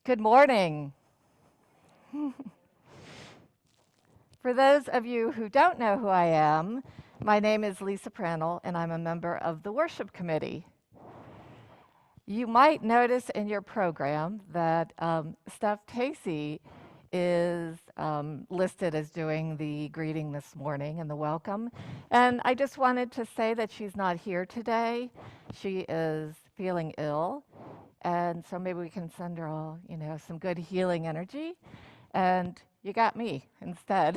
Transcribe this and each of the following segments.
Good morning. For those of you who don't know who I am, my name is Lisa Prannell, and I'm a member of the Worship Committee. You might notice in your program that Steph Tacey is listed as doing the greeting this morning and the welcome. And I just wanted to say that she's not here today. She is feeling ill. And so maybe we can send her all, some good healing energy. And you got me instead.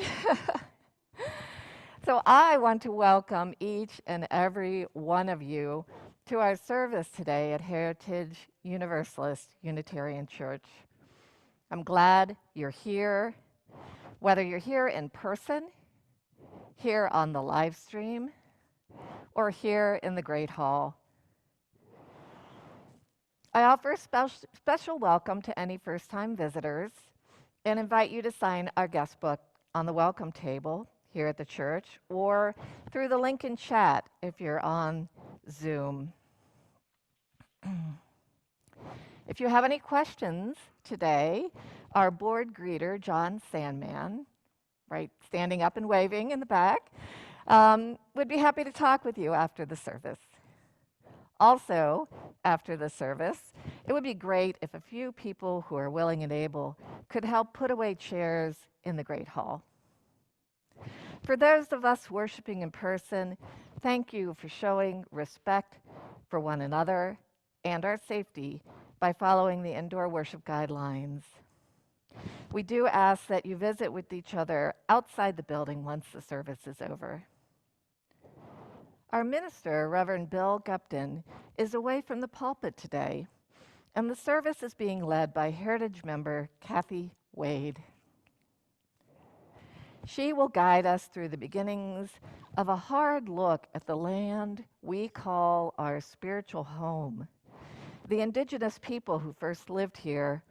So I want to welcome each and every one of you to our service today at Heritage Universalist Unitarian Church. I'm glad you're here, whether you're here in person, here on the live stream, or here in the Great Hall. I offer a special welcome to any first-time visitors and invite you to sign our guest book on the welcome table here at the church or through the link in chat if you're on Zoom. If you have any questions today, our board greeter, John Sandman, right, standing up and waving in the back, would be happy to talk with you after the service. Also, after the service, it would be great if a few people who are willing and able could help put away chairs in the Great Hall. For those of us worshiping in person, thank you for showing respect for one another and our safety by following the indoor worship guidelines. We do ask that you visit with each other outside the building once the service is over. Our minister, Reverend Bill Gupton, is away from the pulpit today, and the service is being led by Heritage member Kathy Wade. She will guide us through the beginnings of a hard look at the land we call our spiritual home, the indigenous people who first lived here,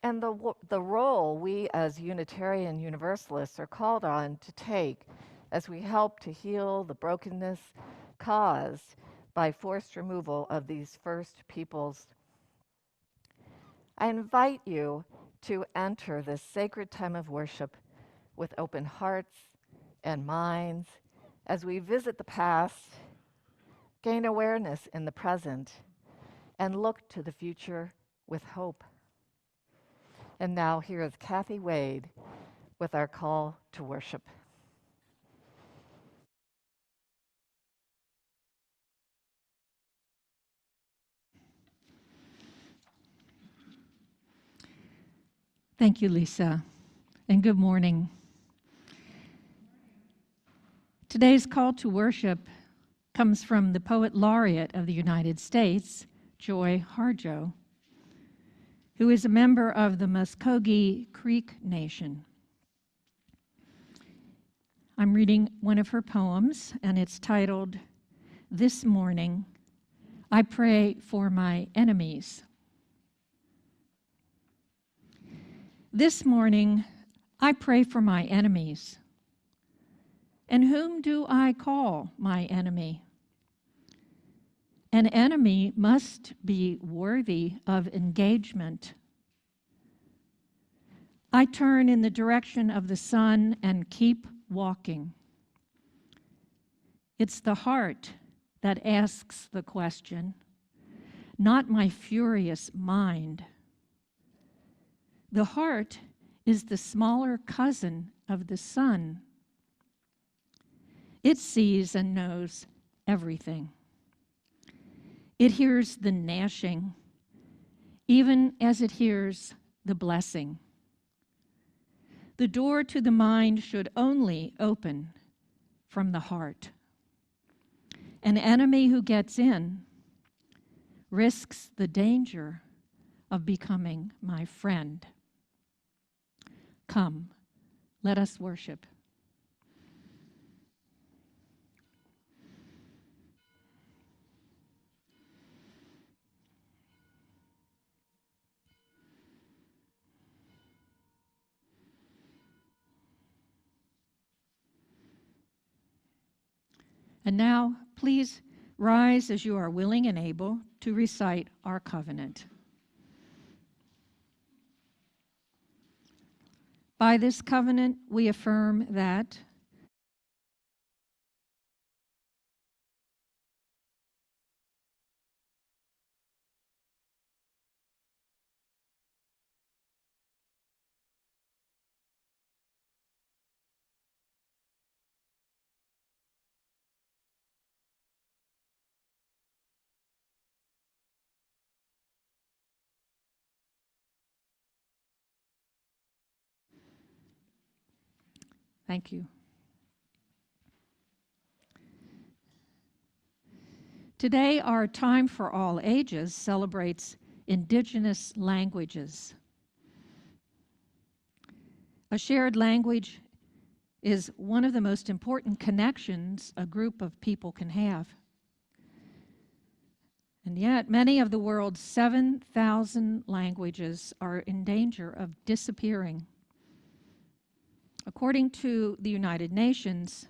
and the role we as Unitarian Universalists are called on to take as we help to heal the brokenness caused by forced removal of these first peoples. I invite you to enter this sacred time of worship with open hearts and minds as we visit the past, gain awareness in the present, and look to the future with hope. And now here is Kathy Wade with our call to worship. Thank you, Lisa, and good morning. Today's call to worship comes from the Poet Laureate of the United States, Joy Harjo, who is a member of the Muskogee Creek Nation. I'm reading one of her poems, and it's titled, "This Morning, I Pray for My Enemies." This morning, I pray for my enemies. And whom do I call my enemy? An enemy must be worthy of engagement. I turn in the direction of the sun and keep walking. It's the heart that asks the question, not my furious mind. The heart is the smaller cousin of the sun. It sees and knows everything. It hears the gnashing, even as it hears the blessing. The door to the mind should only open from the heart. An enemy who gets in risks the danger of becoming my friend. Come, let us worship. And now, please rise as you are willing and able to recite our covenant. By this covenant, we affirm that thank you. Today, our Time for All Ages celebrates Indigenous languages. A shared language is one of the most important connections a group of people can have. And yet, many of the world's 7,000 languages are in danger of disappearing. According to the United Nations,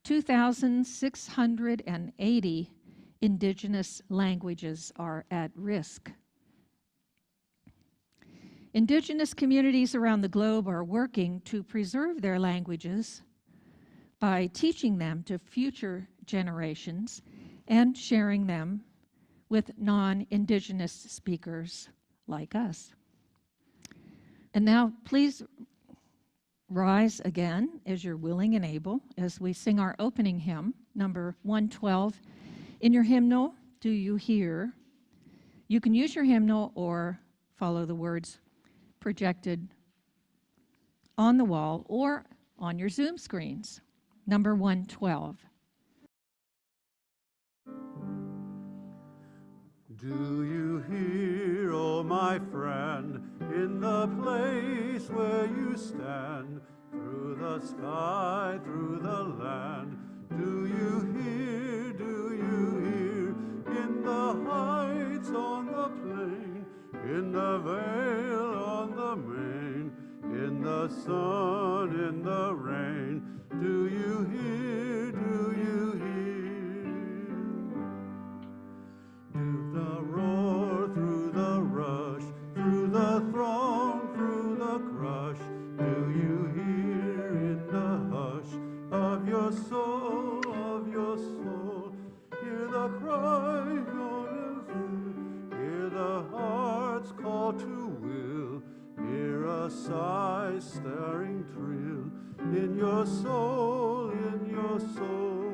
2,680 indigenous languages are at risk. Indigenous communities around the globe are working to preserve their languages by teaching them to future generations and sharing them with non-Indigenous speakers like us. And now, please rise again as you're willing and able as we sing our opening hymn, number 112. In your hymnal, Do You Hear? You can use your hymnal or follow the words projected on the wall or on your Zoom screens. Number 112. Do you hear, oh my friend, in the place where you stand, through the sky, through the land? Do you hear, in the heights on the plain, in the vale on the main, in the sun, in the rain? Do you hear, do you hear? Through the roar, through the rush, through the throng, through the crush, do you hear in the hush of your soul, hear the cry on Israel, hear the heart's call to will, hear a sigh stirring thrill in your soul, in your soul.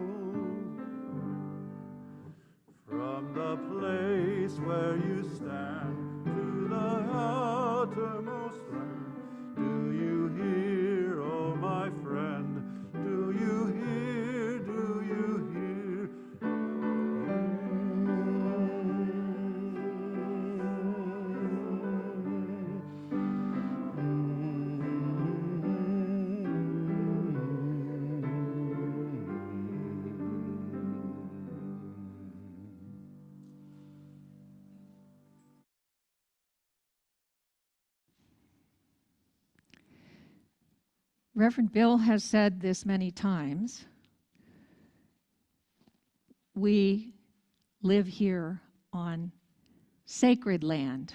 From the place where you stand to the outermost land, do you hear, oh my friend? Do you hear, do you hear? Reverend Bill has said this many times. We live here on sacred land.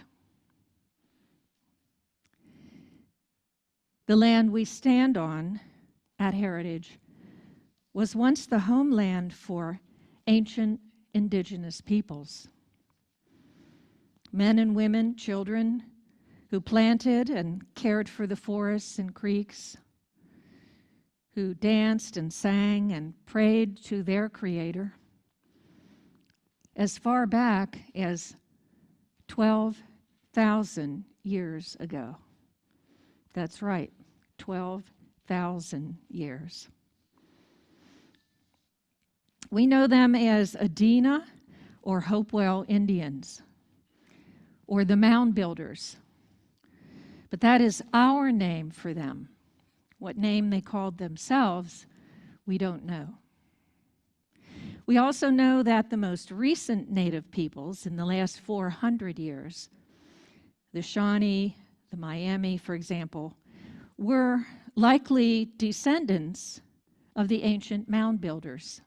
The land we stand on at Heritage was once the homeland for ancient indigenous peoples. Men and women, children, who planted and cared for the forests and creeks, who danced and sang and prayed to their Creator as far back as 12,000 years ago. That's right, 12,000 years. We know them as Adena or Hopewell Indians, or the Mound Builders. But that is our name for them. What name they called themselves, we don't know. We also know that the most recent native peoples in the last 400 years, the Shawnee, the Miami, for example, were likely descendants of the ancient mound builders.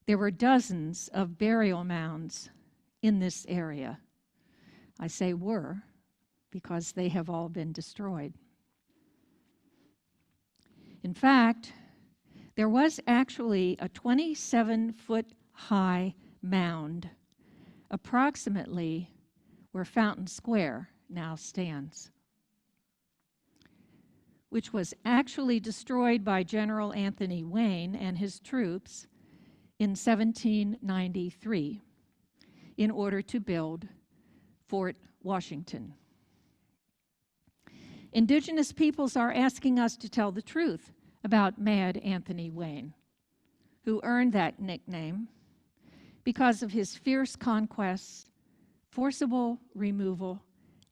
There were dozens of burial mounds in this area. I say were because they have all been destroyed. In fact, there was actually a 27-foot-high mound approximately where Fountain Square now stands, which was actually destroyed by General Anthony Wayne and his troops in 1793 in order to build Fort Washington. Indigenous peoples are asking us to tell the truth about Mad Anthony Wayne, who earned that nickname because of his fierce conquests, forcible removal,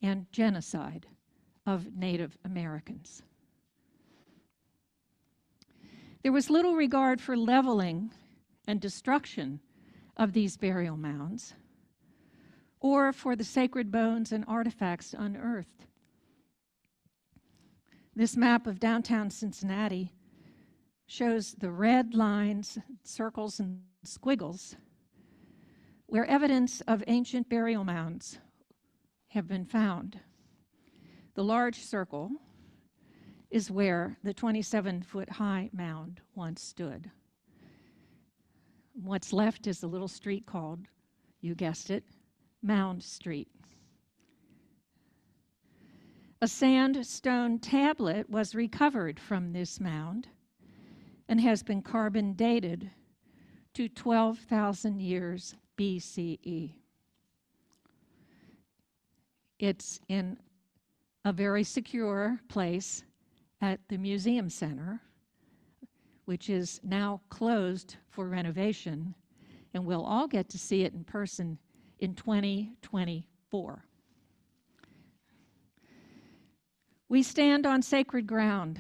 and genocide of Native Americans. There was little regard for leveling and destruction of these burial mounds, or for the sacred bones and artifacts unearthed. This map of downtown Cincinnati shows the red lines, circles, and squiggles where evidence of ancient burial mounds have been found. The large circle is where the 27-foot-high mound once stood. What's left is a little street called, you guessed it, Mound Street. A sandstone tablet was recovered from this mound and has been carbon dated to 12,000 years BCE. It's in a very secure place at the Museum Center, which is now closed for renovation, and we'll all get to see it in person in 2024. We stand on sacred ground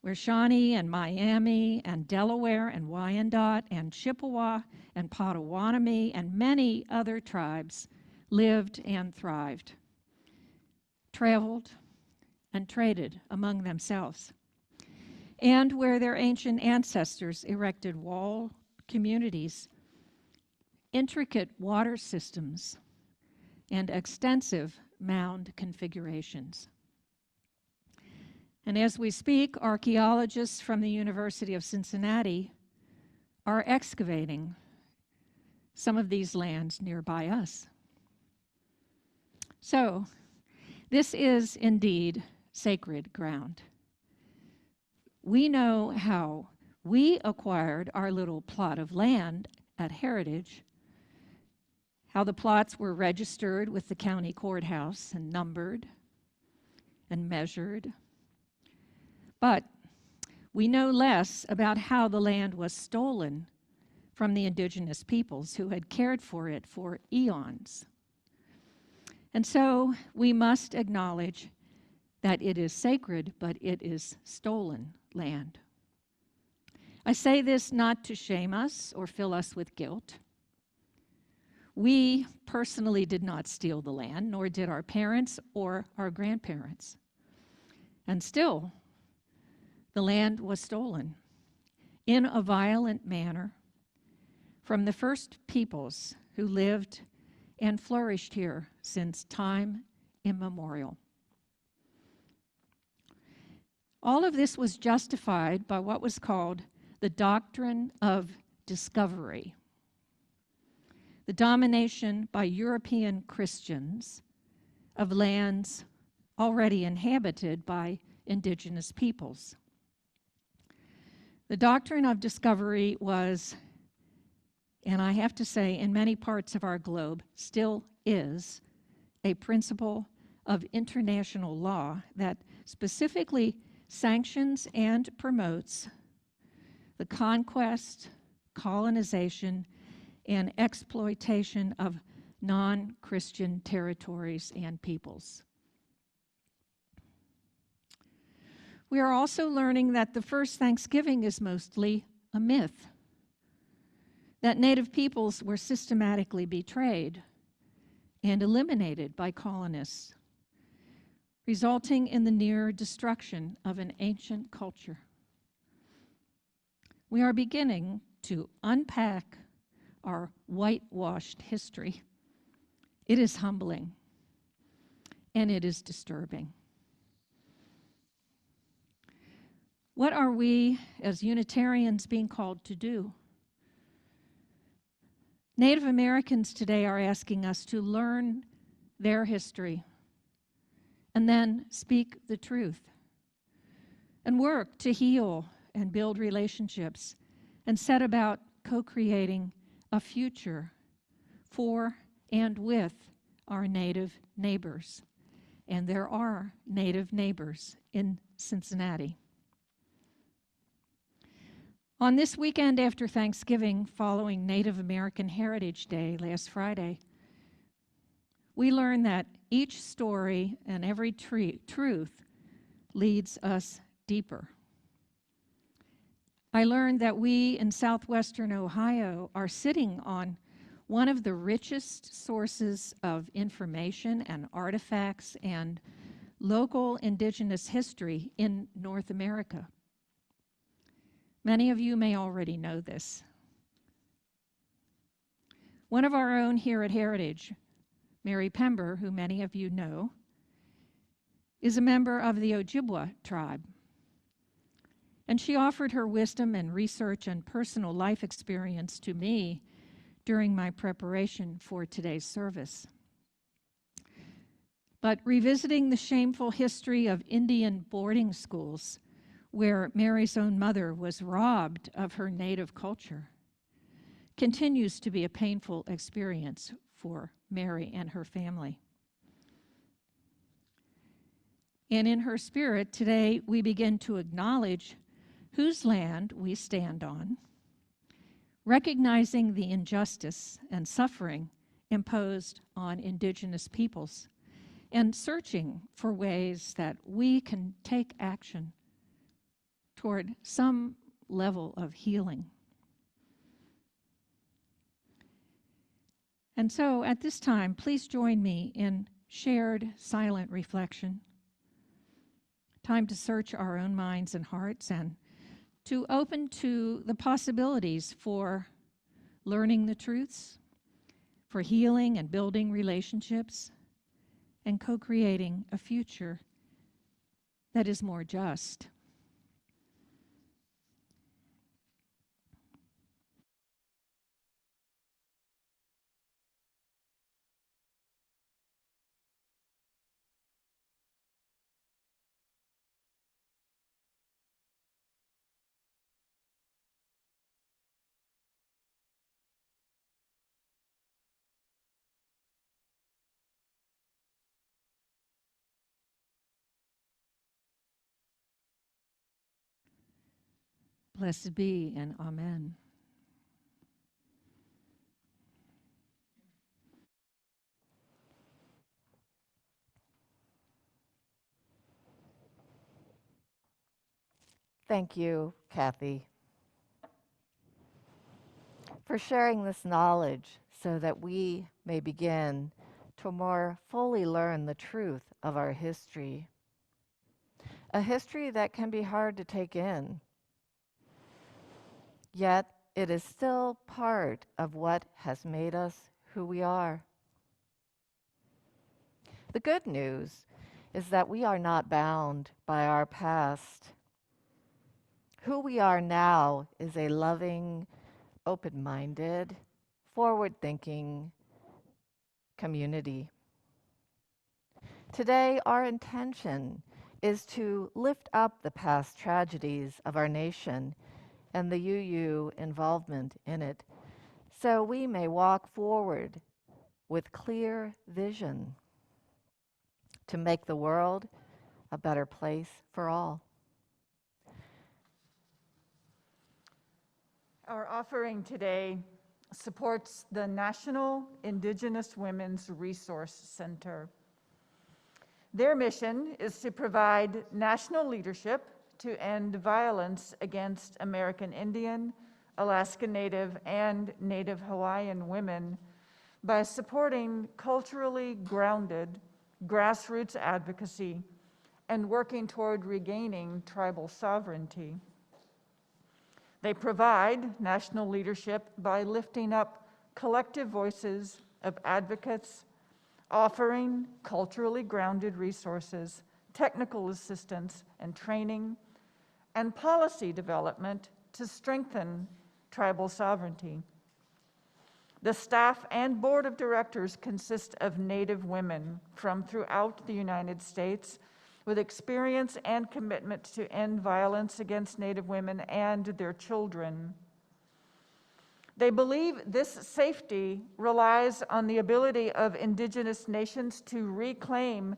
where Shawnee and Miami and Delaware and Wyandot and Chippewa and Potawatomi and many other tribes lived and thrived, traveled and traded among themselves, and where their ancient ancestors erected walled communities, intricate water systems, and extensive mound configurations. And as we speak, archaeologists from the University of Cincinnati are excavating some of these lands nearby us. So, this is indeed sacred ground. We know how we acquired our little plot of land at Heritage, how the plots were registered with the county courthouse and numbered and measured. But we know less about how the land was stolen from the indigenous peoples who had cared for it for eons. And so we must acknowledge that it is sacred, but it is stolen land. I say this not to shame us or fill us with guilt. We personally did not steal the land, nor did our parents or our grandparents. And still, the land was stolen in a violent manner from the first peoples who lived and flourished here since time immemorial. All of this was justified by what was called the doctrine of discovery, the domination by European Christians of lands already inhabited by indigenous peoples. The doctrine of discovery was, and I have to say in many parts of our globe still is, a principle of international law that specifically sanctions and promotes the conquest, colonization, and exploitation of non-Christian territories and peoples. We are also learning that the first Thanksgiving is mostly a myth, that Native peoples were systematically betrayed and eliminated by colonists, resulting in the near destruction of an ancient culture. We are beginning to unpack our whitewashed history. It is humbling, and it is disturbing. What are we as Unitarians being called to do? Native Americans today are asking us to learn their history and then speak the truth and work to heal and build relationships and set about co-creating a future for and with our Native neighbors. And there are Native neighbors in Cincinnati. On this weekend after Thanksgiving, following Native American Heritage Day last Friday, we learned that each story and every truth leads us deeper. I learned that we in southwestern Ohio are sitting on one of the richest sources of information and artifacts and local indigenous history in North America. Many of you may already know this. One of our own here at Heritage, Mary Pember, who many of you know, is a member of the Ojibwa tribe. And she offered her wisdom and research and personal life experience to me during my preparation for today's service. But revisiting the shameful history of Indian boarding schools, where Mary's own mother was robbed of her native culture, continues to be a painful experience for Mary and her family. And in her spirit, today we begin to acknowledge whose land we stand on, recognizing the injustice and suffering imposed on Indigenous peoples, and searching for ways that we can take action toward some level of healing. And so at this time, please join me in shared silent reflection, time to search our own minds and hearts and to open to the possibilities for learning the truths, for healing and building relationships, and co-creating a future that is more just. Blessed be and amen. Thank you, Kathy, for sharing this knowledge so that we may begin to more fully learn the truth of our history. A history that can be hard to take in, yet it is still part of what has made us who we are. The good news is that we are not bound by our past. Who we are now is a loving, open-minded, forward-thinking community. Today, our intention is to lift up the past tragedies of our nation and the UU involvement in it, so we may walk forward with clear vision to make the world a better place for all. Our offering today supports the National Indigenous Women's Resource Center. Their mission is to provide national leadership to end violence against American Indian, Alaska Native, and Native Hawaiian women by supporting culturally grounded grassroots advocacy and working toward regaining tribal sovereignty. They provide national leadership by lifting up collective voices of advocates, offering culturally grounded resources, technical assistance and training, and policy development to strengthen tribal sovereignty. The staff and board of directors consist of Native women from throughout the United States with experience and commitment to end violence against Native women and their children. They believe this safety relies on the ability of indigenous nations to reclaim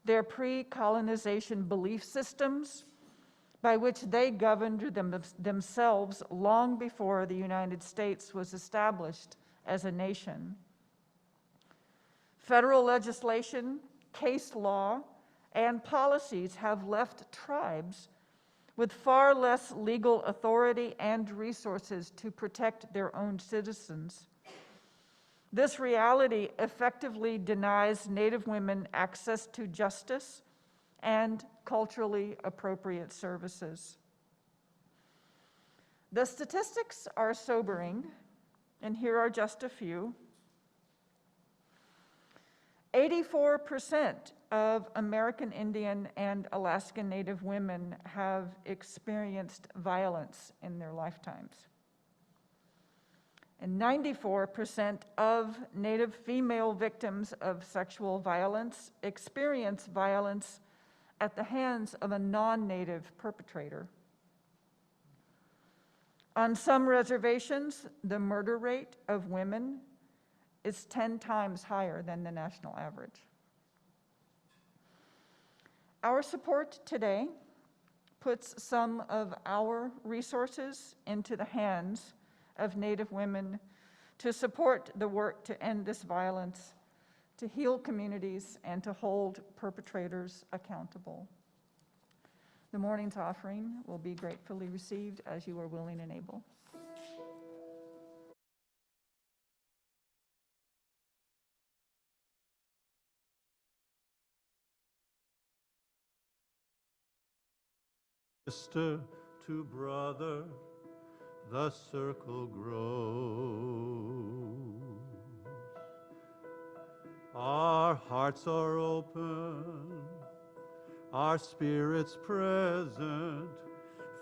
their pre-colonization belief systems by which they governed themselves long before the United States was established as a nation. Federal legislation, case law, and policies have left tribes with far less legal authority and resources to protect their own citizens. This reality effectively denies Native women access to justice and culturally appropriate services. The statistics are sobering, and here are just a few. 84% of American Indian and Alaskan Native women have experienced violence in their lifetimes. And 94% of Native female victims of sexual violence experience violence at the hands of a non-Native perpetrator. On some reservations, the murder rate of women is 10 times higher than the national average. Our support today puts some of our resources into the hands of Native women to support the work to end this violence, to heal communities, and to hold perpetrators accountable. The morning's offering will be gratefully received as you are willing and able. Sister to brother, the circle grows. Our hearts are open, our spirits present.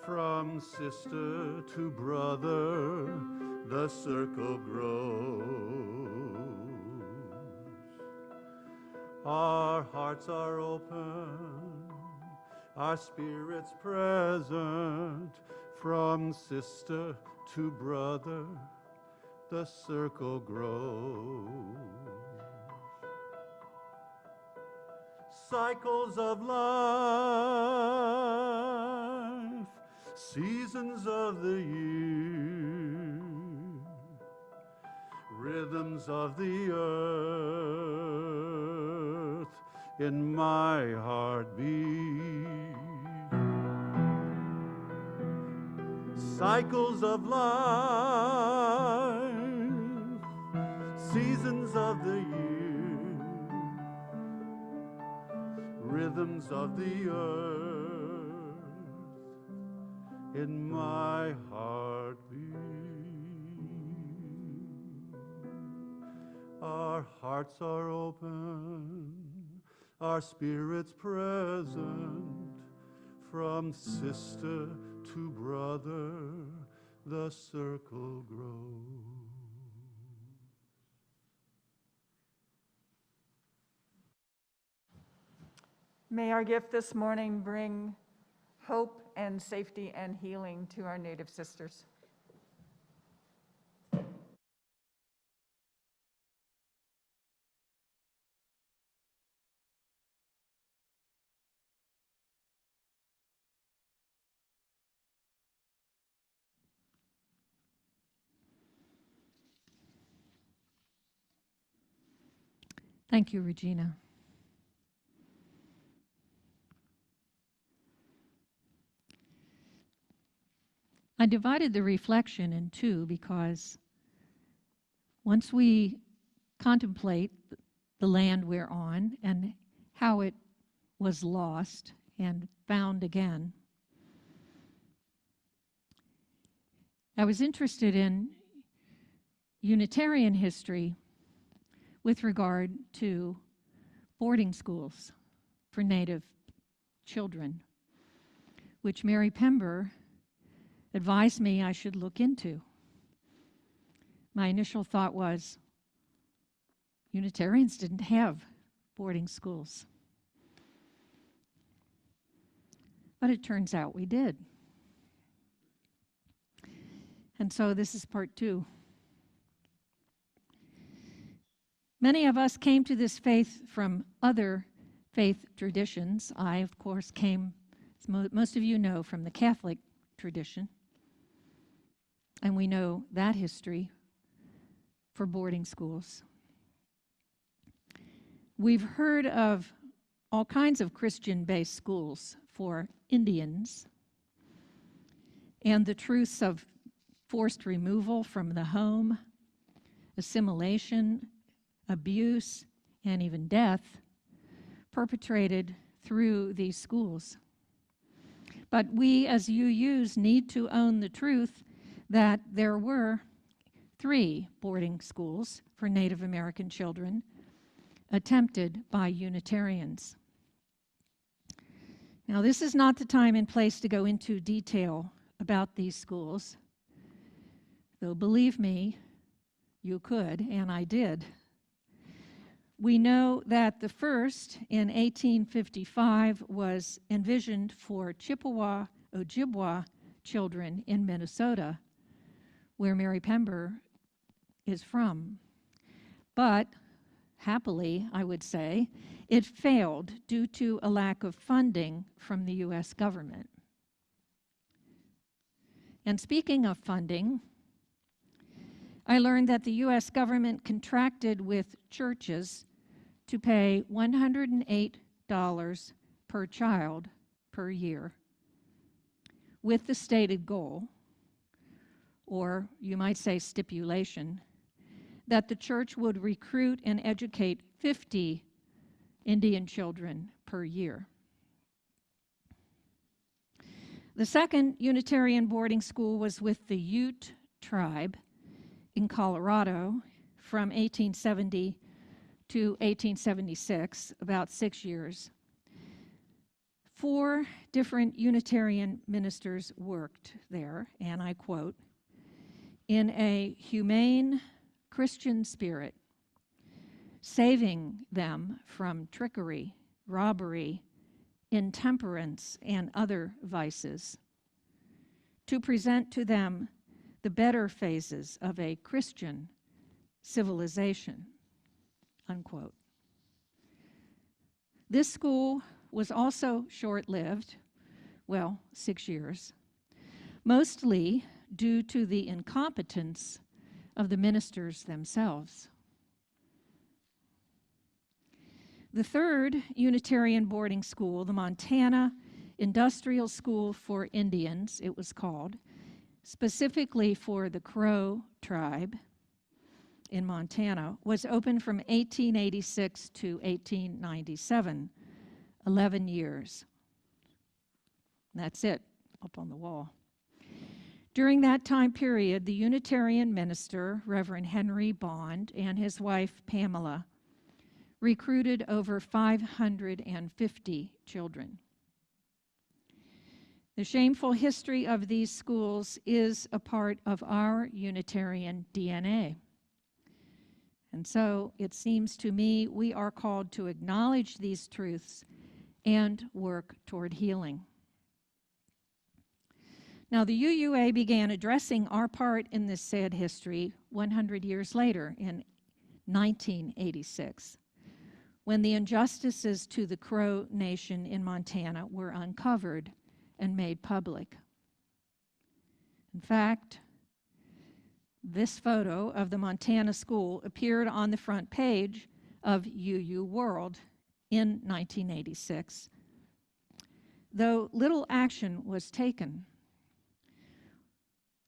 From sister to brother, the circle grows. Our hearts are open, our spirits present. From sister to brother, the circle grows. Cycles of life, seasons of the year, rhythms of the earth in my heartbeat. Cycles of life, seasons of the year, rhythms of the earth in my heartbeat. Our hearts are open, our spirits present. From sister to brother, the circle grows. May our gift this morning bring hope and safety and healing to our Native sisters. Thank you, Regina. I divided the reflection in two because once we contemplate the land we're on and how it was lost and found again, I was interested in Unitarian history with regard to boarding schools for Native children, which Mary Pember advised me I should look into. My initial thought was, Unitarians didn't have boarding schools. But it turns out we did. And so this is part 2. Many of us came to this faith from other faith traditions. I, of course, came, as most of you know, from the Catholic tradition. And we know that history for boarding schools. We've heard of all kinds of Christian-based schools for Indians and the truths of forced removal from the home, assimilation, abuse, and even death perpetrated through these schools. But we as UUs need to own the truth that there were 3 boarding schools for Native American children attempted by Unitarians. Now, this is not the time and place to go into detail about these schools, though believe me, you could, and I did. We know that the first, in 1855, was envisioned for Chippewa, Ojibwa children in Minnesota, where Mary Pember is from. But happily, I would say, it failed due to a lack of funding from the U.S. government. And speaking of funding, I learned that the U.S. government contracted with churches to pay $108 per child per year, with the stated goal, or you might say stipulation, that the church would recruit and educate 50 Indian children per year. The second Unitarian boarding school was with the Ute tribe in Colorado from 1870 to 1876, about 6 years. 4 different Unitarian ministers worked there, and I quote, "in a humane Christian spirit, saving them from trickery, robbery, intemperance, and other vices, to present to them the better phases of a Christian civilization," unquote. This school was also short-lived, well, 6 years, mostly due to the incompetence of the ministers themselves. The third Unitarian boarding school, the Montana Industrial School for Indians, it was called, specifically for the Crow tribe in Montana, was open from 1886 to 1897, 11 years. That's it, up on the wall. During that time period, the Unitarian minister, Reverend Henry Bond, and his wife, Pamela, recruited over 550 children. The shameful history of these schools is a part of our Unitarian DNA. And so it seems to me we are called to acknowledge these truths and work toward healing. Now, the UUA began addressing our part in this sad history 100 years later, in 1986, when the injustices to the Crow Nation in Montana were uncovered and made public. In fact, this photo of the Montana school appeared on the front page of UU World in 1986, though little action was taken.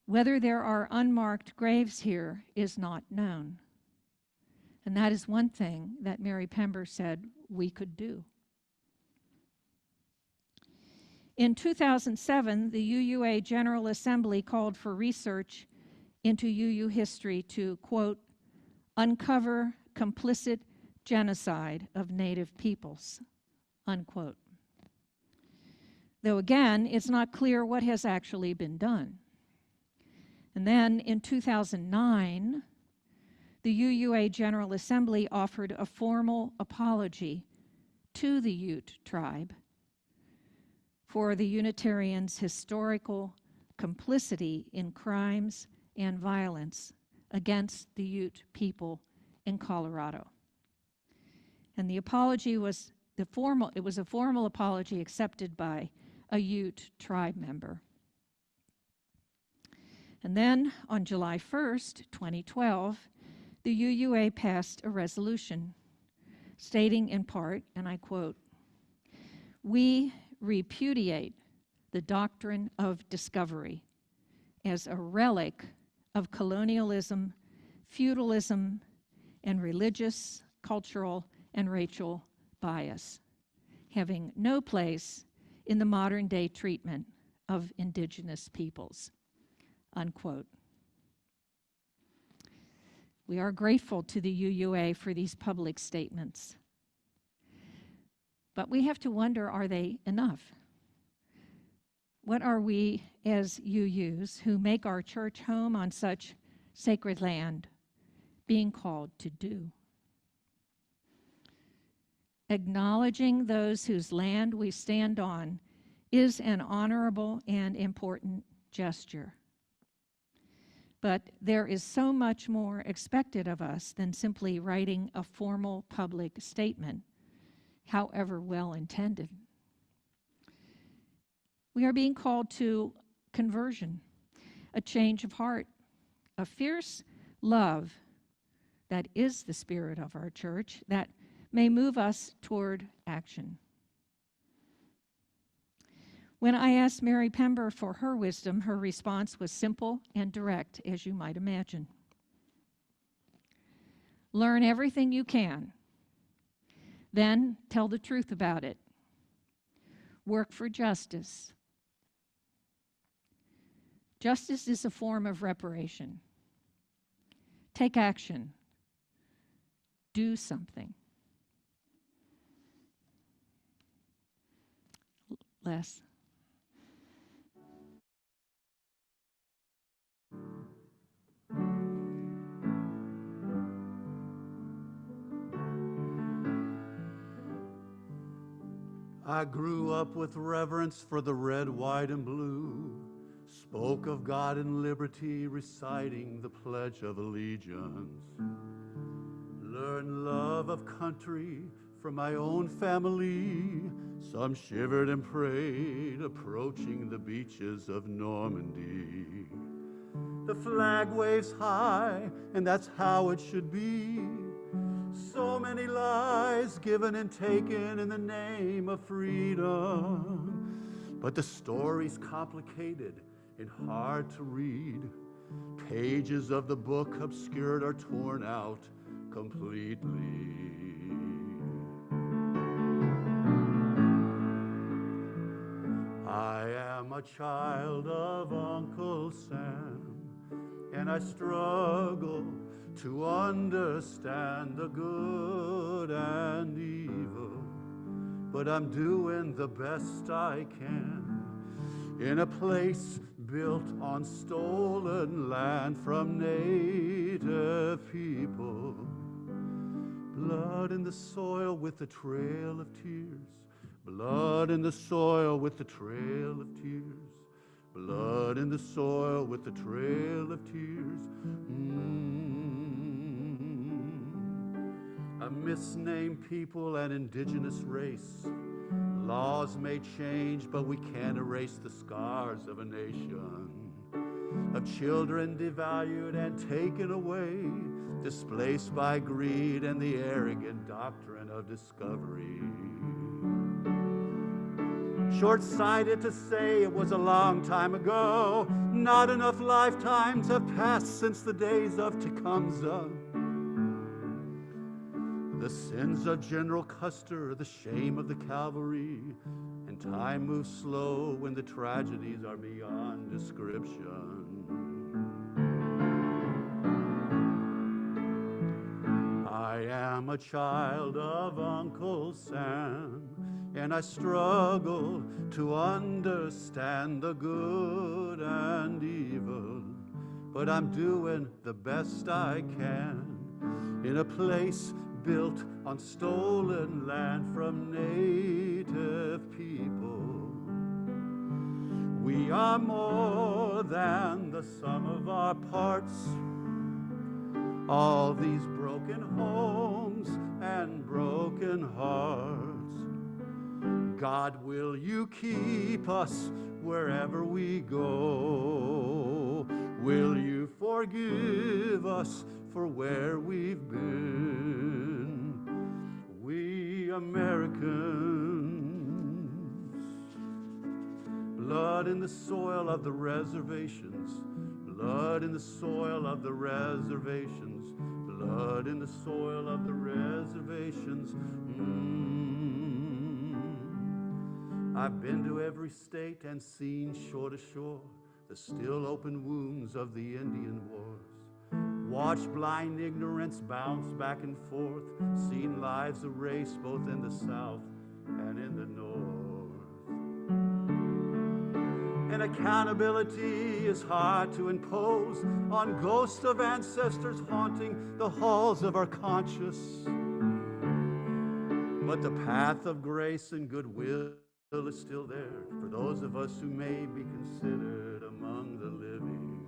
Whether there are unmarked graves here is not known. And that is one thing that Mary Pember said we could do. In 2007, the UUA General Assembly called for research into UU history to, quote, uncover complicit genocide of Native peoples, unquote. though again, it's not clear what has actually been done. And then in 2009, the UUA General Assembly offered a formal apology to the Ute tribe for the Unitarians' historical complicity in crimes and violence against the Ute people in Colorado. And the apology was a formal apology accepted by a Ute tribe member. And then on July 1st, 2012, the UUA passed a resolution stating in part, and I quote, "We repudiate the doctrine of discovery as a relic of colonialism, feudalism, and religious, cultural, and racial bias, having no place in the modern day treatment of indigenous peoples," unquote. We are grateful to the UUA for these public statements. But we have to wonder, are they enough? What are we as UUs who make our church home on such sacred land being called to do? Acknowledging those whose land we stand on is an honorable and important gesture. But there is so much more expected of us than simply writing a formal public statement, however well intended. We are being called to conversion, a change of heart, a fierce love that is the spirit of our church that may move us toward action. When I asked Mary Pember for her wisdom, her response was simple and direct, as you might imagine. Learn everything you can, then tell the truth about it. Work for justice. Justice is a form of reparation. Take action. Do something. Les. I grew up with reverence for the red, white, and blue, spoke of God and liberty, reciting the Pledge of Allegiance. Learned love of country from my own family. Some shivered and prayed, approaching the beaches of Normandy. The flag waves high, and that's how it should be. So many lives given and taken in the name of freedom. But the story's complicated and hard to read. Pages of the book obscured or torn out completely. I am a child of Uncle Sam, and I struggle to understand the good and evil, but I'm doing the best I can in a place built on stolen land from native people. Blood in the soil with the trail of tears, blood in the soil with the trail of tears, blood in the soil with the trail of tears. A misnamed people and indigenous race. Laws may change, but we can't erase the scars of a nation. Of children devalued and taken away, displaced by greed and the arrogant doctrine of discovery. Short-sighted to say it was a long time ago. Not enough lifetimes have passed since the days of Tecumseh. The sins of General Custer, the shame of the cavalry, and time moves slow when the tragedies are beyond description. I am am a child of Uncle Sam, and I struggle to understand the good and evil, but I'm doing the best I can in a place built on stolen land from native people. We are more than the sum of our parts. All these broken homes and broken hearts. God, will you keep us wherever we go? Will you forgive us for where we've been? We Americans, blood in the soil of the reservations, blood in the soil of the reservations, blood in the soil of the reservations. I've been to every state and seen shore to shore the still open wounds of the Indian wars. Watched blind ignorance bounce back and forth, seen lives erased both in the South and in the North. And accountability is hard to impose on ghosts of ancestors haunting the halls of our conscience. But the path of grace and goodwill is still there for those of us who may be considered among the living.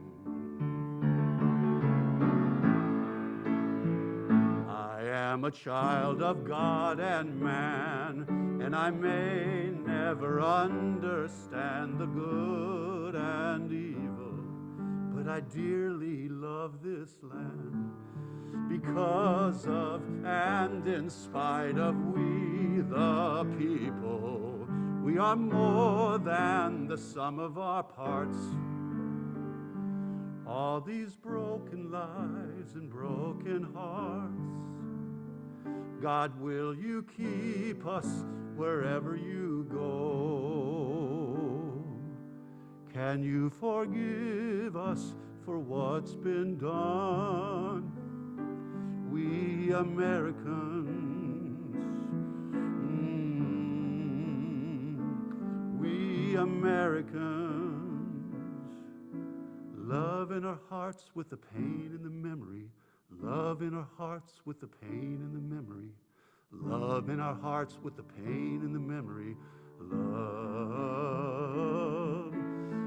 I am a child of God and man, and I may never understand the good and evil, but I dearly love this land because of and in spite of we the people. We are more than the sum of our parts. All these broken lives and broken hearts. God, will you keep us wherever you go? Can you forgive us for what's been done? We Americans, we Americans, love in our hearts with the pain and the memory, love in our hearts with the pain and the memory, love in our hearts with the pain and the memory, love,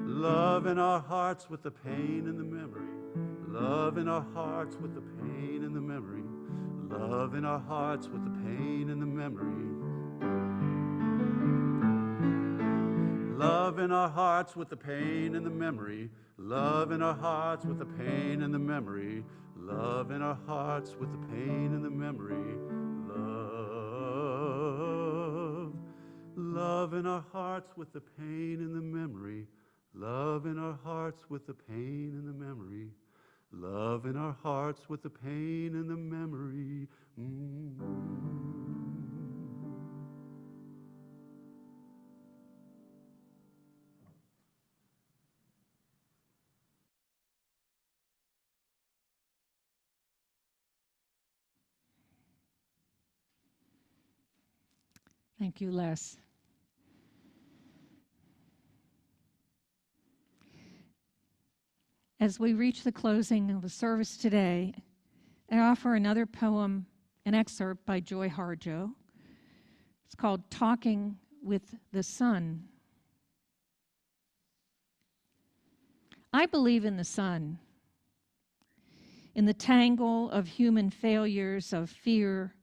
love in our hearts with the pain and the memory, love in our hearts with the pain and the memory, love in our hearts with the pain and the memory. Love in our hearts with the pain and the memory. Love in our hearts with the pain and the memory. Love in our hearts with the pain and the memory. Love. Love in our hearts with the pain and the memory. Love in our hearts with the pain and the memory. Love in our hearts with the pain and the memory. Thank you, Les. As we reach the closing of the service today, I offer another poem, an excerpt by Joy Harjo. It's called Talking with the Sun. I believe in the sun, in the tangle of human failures of fear,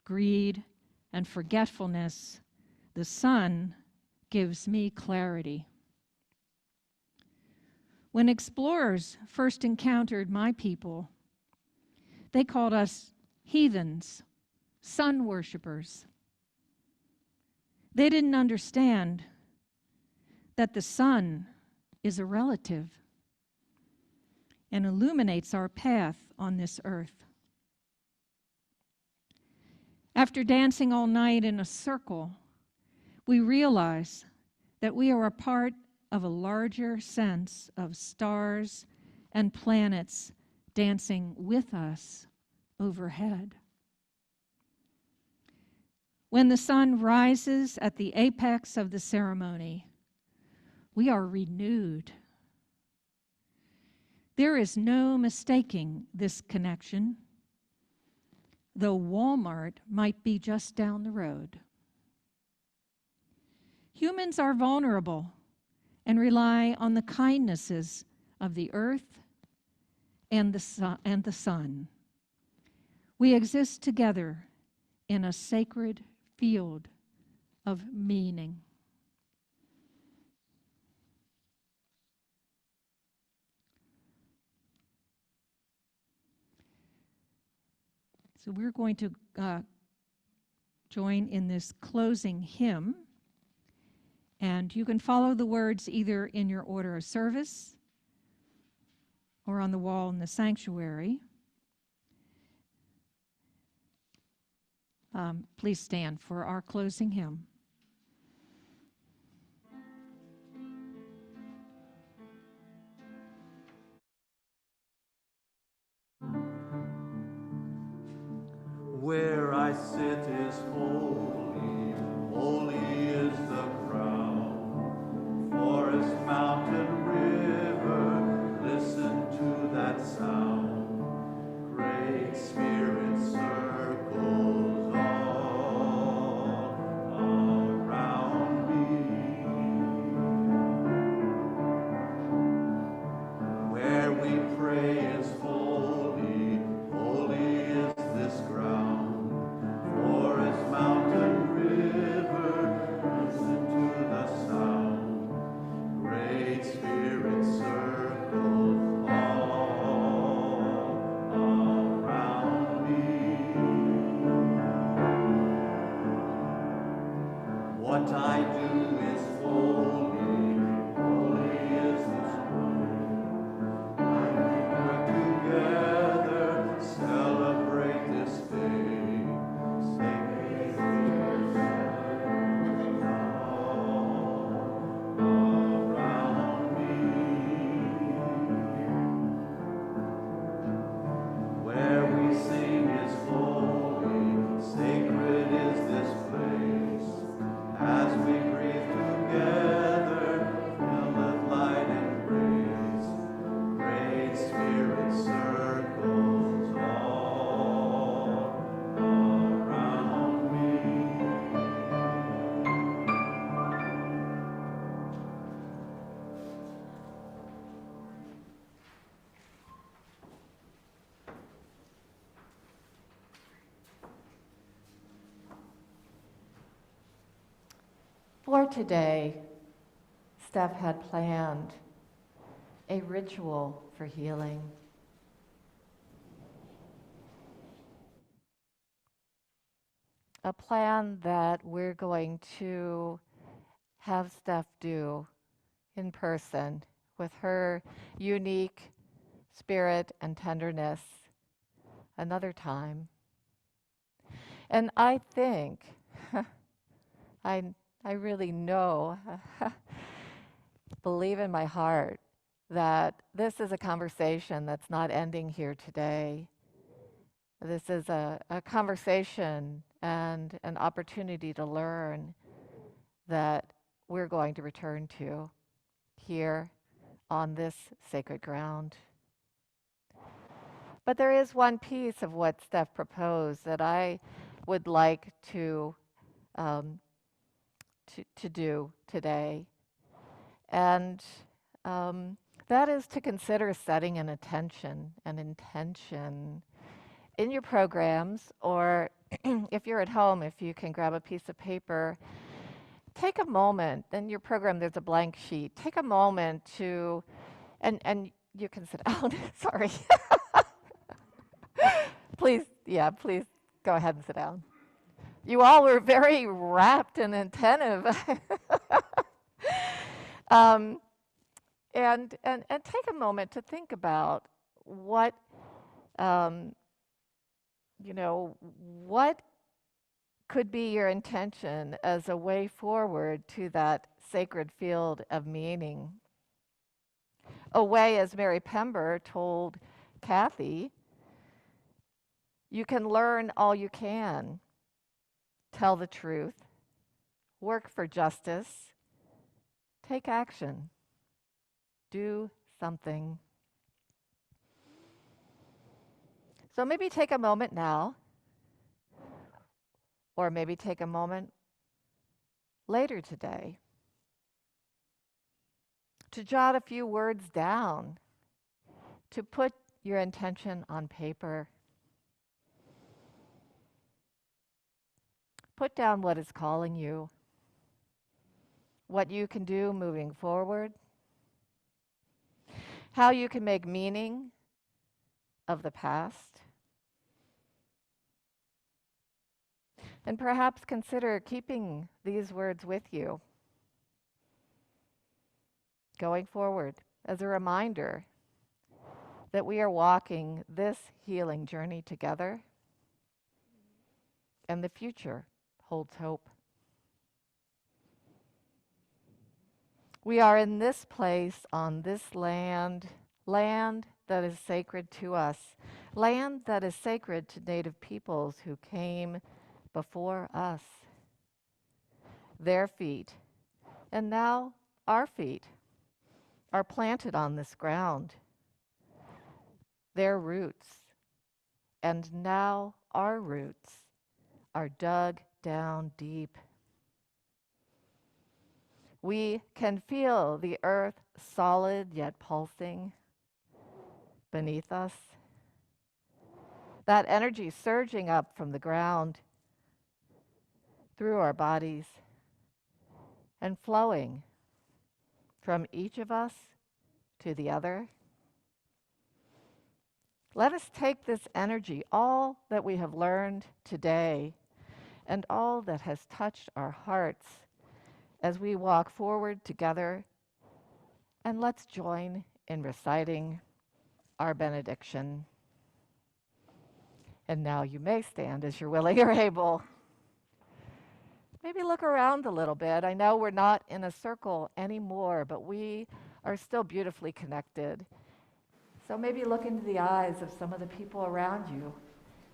greed, and forgetfulness. The sun gives me clarity. When explorers first encountered my people, they called us heathens, sun worshipers. They didn't understand that the sun is a relative and illuminates our path on this earth. After dancing all night in a circle, we realize that we are a part of a larger sense of stars and planets dancing with us overhead. When the sun rises at the apex of the ceremony, we are renewed. There is no mistaking this connection, though Walmart might be just down the road. Humans are vulnerable and rely on the kindnesses of the earth and the sun. We exist together in a sacred field of meaning. So we're going to join in this closing hymn. And you can follow the words either in your order of service or on the wall in the sanctuary. Please stand for our closing hymn. Where I sit is holy, holy is the ground. Forest, mountain, river, listen to that sound. Great Spirit circles all around me. Where we pray is holy, holy is this ground. Forest, mountain, river, listen to the sound. Great Spirit circles all around me. What I do is holy, holy is this ground. Together celebrate this day. Around me. Where we sing is holy, sacred is this place. As we breathe together, filled with light and grace. Great Spirit circles all around me. For today, Steph had planned a ritual for healing. A plan that we're going to have Steph do in person with her unique spirit and tenderness another time. And I think, I really know, believe in my heart, that this is a conversation that's not ending here today. This is a conversation and an opportunity to learn that we're going to return to here on this sacred ground. But there is one piece of what Steph proposed that I would like to do today. And that is to consider setting an intention in your programs, or if you're at home, if you can grab a piece of paper, take a moment. In your program, there's a blank sheet. Take a moment to, and you can sit down. Sorry. Please go ahead and sit down. You all were very rapt and attentive. And take a moment to think about what, what could be your intention as a way forward to that sacred field of meaning. A way, as Mary Pember told Kathy, you can learn all you can. tell the truth, work for justice, take action, do something. So maybe take a moment now, or maybe take a moment later today to jot a few words down, to put your intention on paper. Put down what is calling you, what you can do moving forward, how you can make meaning of the past, and perhaps consider keeping these words with you going forward as a reminder that we are walking this healing journey together, and the future holds hope. We are in this place on this land, land that is sacred to us, land that is sacred to Native peoples who came before us. Their feet, and now our feet, are planted on this ground. Their roots, and now our roots, are dug down deep. We can feel the earth solid yet pulsing beneath us. That energy surging up from the ground through our bodies and flowing from each of us to the other. Let us take this energy, all that we have learned today and all that has touched our hearts as we walk forward together, and let's join in reciting our benediction. And now you may stand as you're willing or able. Maybe look around a little bit. I know we're not in a circle anymore, but we are still beautifully connected. So maybe look into the eyes of some of the people around you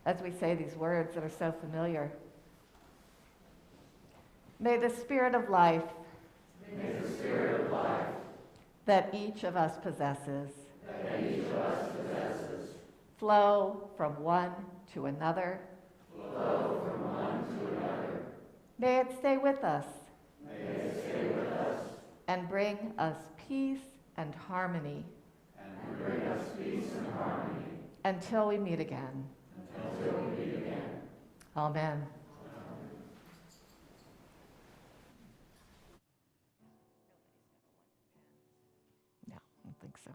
as we say these words that are so familiar. May the spirit of life, that each of us possesses, flow from one to another. May it stay with us. And bring us peace and harmony. Until we meet again. Amen. No, I don't think so.